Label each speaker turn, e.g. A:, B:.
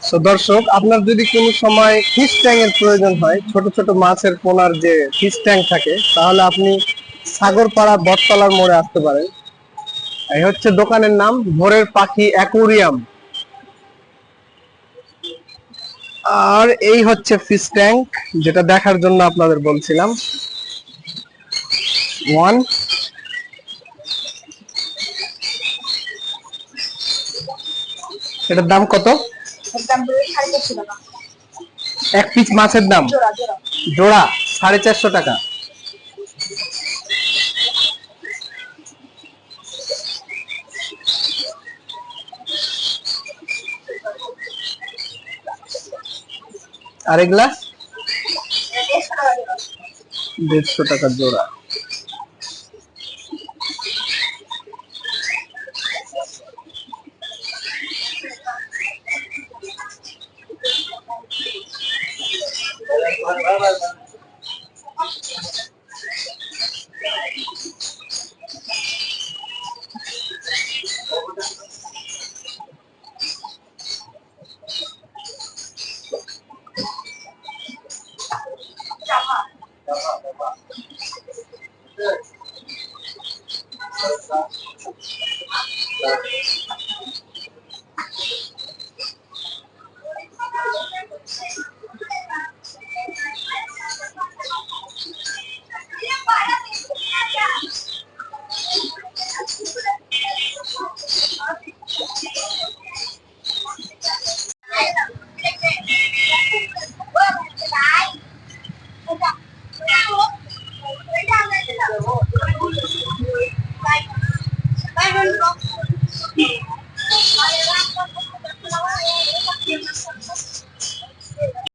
A: তো দর্শক, আপনার যদি কোনো সময় ফিশ ট্যাঙ্ক এর প্রয়োজন হয়, ছোট ছোট মাছের পোনার যে ফিশ ট্যাঙ্ক থাকে, তাহলে আপনি সাগরপাড়া বটতলার মোড়ে আসতে পারেন। এই হচ্ছে দোকানের নাম, ভোরের পাখি অ্যাকুরিয়াম। আর এই হচ্ছে ফিশ ট্যাঙ্ক, যেটা দেখার জন্য আপনাদের বলছিলাম। ওয়ান, এটার দাম কত? এক পিস মাছের দাম জোড়া 450 টাকা। আর এগুলা 150 টাকা জোড়া।